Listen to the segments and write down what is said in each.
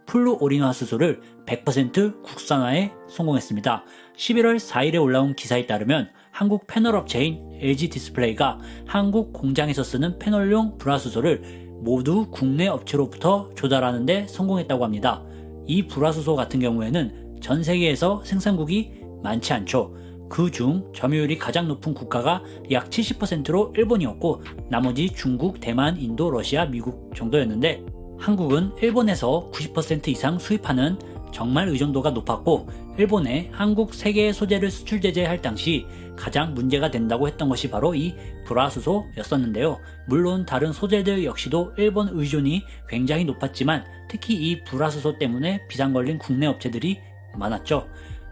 플루오리노화 수소를 100% 국산화에 성공했습니다. 11월 4일에 올라온 기사에 따르면 한국 패널 업체인 LG 디스플레이가 한국 공장에서 쓰는 패널용 불화수소를 모두 국내 업체로부터 조달하는 데 성공했다고 합니다. 이 불화수소 같은 경우에는 전 세계에서 생산국이 많지 않죠. 그중 점유율이 가장 높은 국가가 약 70%로 일본이었고 나머지 중국, 대만, 인도, 러시아, 미국 정도였는데 한국은 일본에서 90% 이상 수입하는 정말 의존도가 높았고 일본에 한국 3개의 소재를 수출 제재할 당시 가장 문제가 된다고 했던 것이 바로 이 불화수소였었는데요. 물론 다른 소재들 역시도 일본 의존이 굉장히 높았지만 특히 이 불화수소 때문에 비상 걸린 국내 업체들이 많았죠.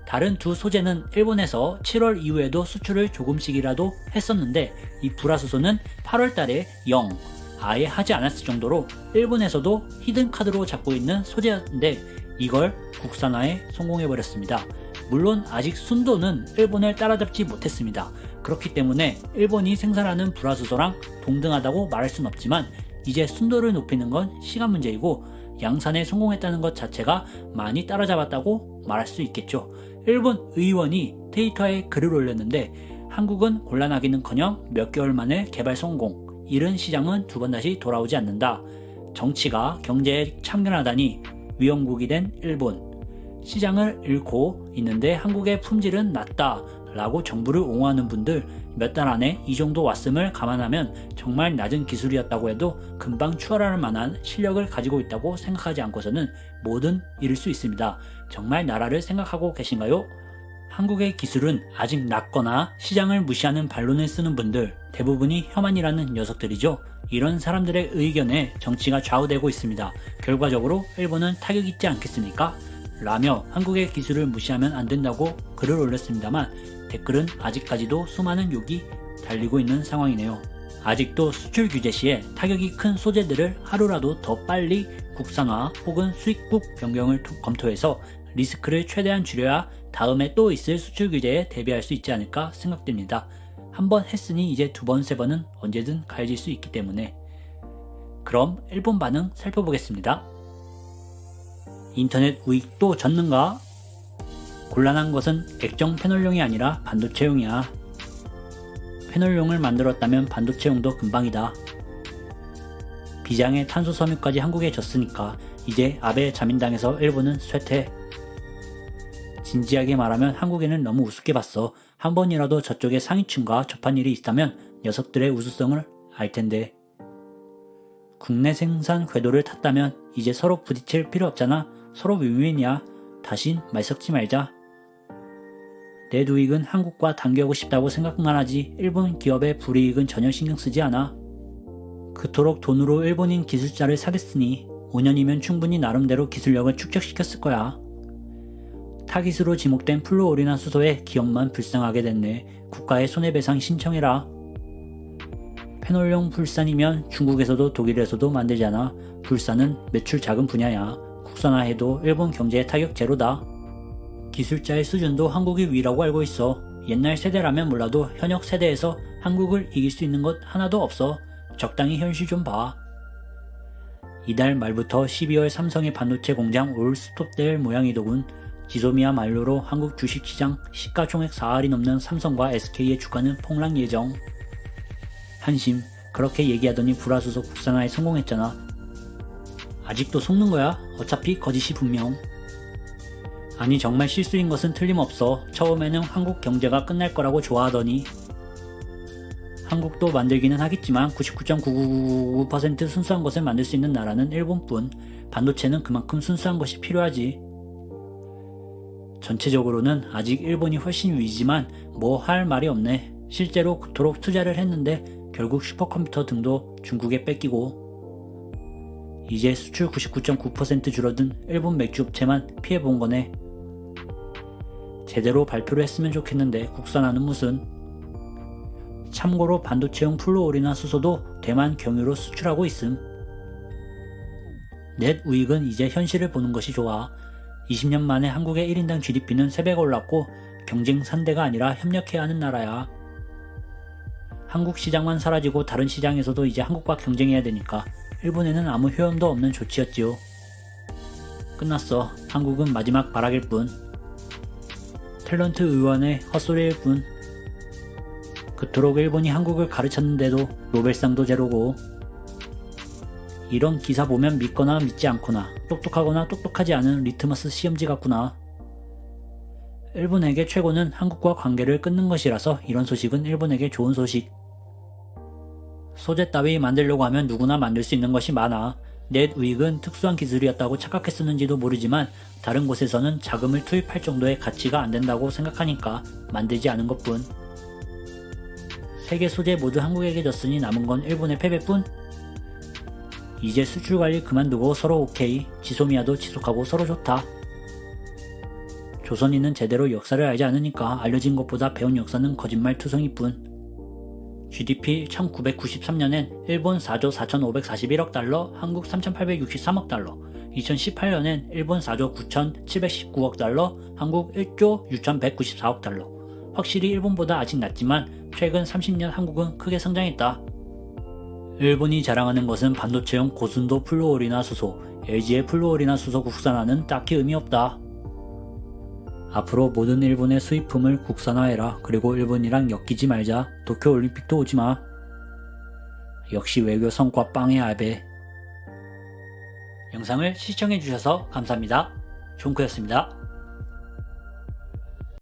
다른 두 소재는 일본에서 7월 이후에도 수출을 조금씩이라도 했었는데 이 불화수소는 8월 달에 0, 아예 하지 않았을 정도로 일본에서도 히든카드로 잡고 있는 소재였는데 이걸 국산화에 성공해버렸습니다. 물론 아직 순도는 일본을 따라잡지 못했습니다. 그렇기 때문에 일본이 생산하는 불화수소랑 동등하다고 말할 순 없지만 이제 순도를 높이는 건 시간 문제이고 양산에 성공했다는 것 자체가 많이 따라잡았다고 말할 수 있겠죠. 일본 의원이 트위터에 글을 올렸는데 한국은 곤란하기는커녕 몇 개월 만에 개발 성공, 이른 시장은 두 번 다시 돌아오지 않는다. 정치가 경제에 참견하다니 위험국이 된 일본, 시장을 잃고 있는데 한국의 품질은 낮다 라고 정부를 옹호하는 분들 몇 달 안에 이 정도 왔음을 감안하면 정말 낮은 기술이었다고 해도 금방 추월할 만한 실력을 가지고 있다고 생각하지 않고서는 뭐든 잃을 수 있습니다. 정말 나라를 생각하고 계신가요? 한국의 기술은 아직 낮거나 시장을 무시하는 반론을 쓰는 분들 대부분이 혐한이라는 녀석들이죠. 이런 사람들의 의견에 정치가 좌우되고 있습니다. 결과적으로 일본은 타격 있지 않겠습니까? 라며 한국의 기술을 무시하면 안 된다고 글을 올렸습니다만 댓글은 아직까지도 수많은 욕이 달리고 있는 상황이네요. 아직도 수출 규제 시에 타격이 큰 소재들을 하루라도 더 빨리 국산화 혹은 수입국 변경을 검토해서 리스크를 최대한 줄여야 다음에 또 있을 수출 규제에 대비할 수 있지 않을까 생각됩니다. 한번 했으니 이제 두 번, 세 번은 언제든 가해질 수 있기 때문에. 그럼 일본 반응 살펴보겠습니다. 인터넷 우익도 졌는가? 곤란한 것은 액정 패널용이 아니라 반도체용이야. 패널용을 만들었다면 반도체용도 금방이다. 비장의 탄소 섬유까지 한국에 졌으니까 이제 아베 자민당에서 일본은 쇠퇴. 진지하게 말하면 한국에는 너무 우습게 봤어. 한 번이라도 저쪽의 상위층과 접한 일이 있다면 녀석들의 우수성을 알 텐데. 국내 생산 궤도를 탔다면 이제 서로 부딪힐 필요 없잖아. 서로 윈윈이야. 다신 말 섞지 말자. 내 우익은 한국과 단계하고 싶다고 생각만 하지 일본 기업의 불이익은 전혀 신경 쓰지 않아. 그토록 돈으로 일본인 기술자를 사겠으니 5년이면 충분히 나름대로 기술력을 축적시켰을 거야. 타깃으로 지목된 플루오리나 수소에 기업만 불쌍하게 됐네. 국가의 손해배상 신청해라. 패널용 불산이면 중국에서도 독일에서도 만들잖아. 불산은 매출 작은 분야야. 국산화해도 일본 경제에 타격 제로다. 기술자의 수준도 한국이 위라고 알고 있어. 옛날 세대라면 몰라도 현역 세대에서 한국을 이길 수 있는 것 하나도 없어. 적당히 현실 좀 봐. 이달 말부터 12월 삼성의 반도체 공장 올 스톱될 모양이더군. 지소미야말로로 한국 주식시장 시가총액 4할이 넘는 삼성과 SK의 주가는 폭락 예정. 한심, 그렇게 얘기하더니 불화수소 국산화에 성공했잖아. 아직도 속는 거야? 어차피 거짓이 분명. 아니 정말 실수인 것은 틀림없어. 처음에는 한국 경제가 끝날 거라고 좋아하더니. 한국도 만들기는 하겠지만 99.9999% 순수한 것을 만들 수 있는 나라는 일본뿐. 반도체는 그만큼 순수한 것이 필요하지. 전체적으로는 아직 일본이 훨씬 위지만 뭐 할 말이 없네. 실제로 그토록 투자를 했는데 결국 슈퍼컴퓨터 등도 중국에 뺏기고 이제 수출 99.9% 줄어든 일본 맥주업체만 피해본 거네. 제대로 발표를 했으면 좋겠는데 국산화는 무슨. 참고로 반도체용 플루오리나 수소도 대만 경유로 수출하고 있음. 넷 우익은 이제 현실을 보는 것이 좋아. 20년 만에 한국의 1인당 GDP는 3배가 올랐고 경쟁 상대가 아니라 협력해야 하는 나라야. 한국 시장만 사라지고 다른 시장에서도 이제 한국과 경쟁해야 되니까 일본에는 아무 효험도 없는 조치였지요. 끝났어. 한국은 마지막 발악일 뿐. 탤런트 의원의 헛소리일 뿐. 그토록 일본이 한국을 가르쳤는데도 노벨상도 제로고. 이런 기사 보면 믿거나 믿지 않거나 똑똑하거나 똑똑하지 않은 리트머스 시험지 같구나. 일본에게 최고는 한국과 관계를 끊는 것이라서 이런 소식은 일본에게 좋은 소식. 소재 따위 만들려고 하면 누구나 만들 수 있는 것이 많아. 넷위익은 특수한 기술이었다고 착각했었는지도 모르지만 다른 곳에서는 자금을 투입할 정도의 가치가 안 된다고 생각하니까 만들지 않은 것뿐. 세계 소재 모두 한국에게 졌으니 남은 건 일본의 패배뿐. 이제 수출 관리 그만두고 서로 오케이. 지소미아도 지속하고 서로 좋다. 조선인은 제대로 역사를 알지 않으니까 알려진 것보다 배운 역사는 거짓말투성이뿐. GDP 1993년엔 일본 4조 4,541억 달러, 한국 3,863억 달러, 2018년엔 일본 4조 9,719억 달러, 한국 1조 6,194억 달러. 확실히 일본보다 아직 낮지만 최근 30년 한국은 크게 성장했다. 일본이 자랑하는 것은 반도체용 고순도 플루오리나 수소, LG의 플루오리나 수소 국산화는 딱히 의미 없다. 앞으로 모든 일본의 수입품을 국산화해라. 그리고 일본이랑 엮이지 말자. 도쿄올림픽도 오지마. 역시 외교 성과 빵의 아베. 영상을 시청해주셔서 감사합니다. 존크였습니다.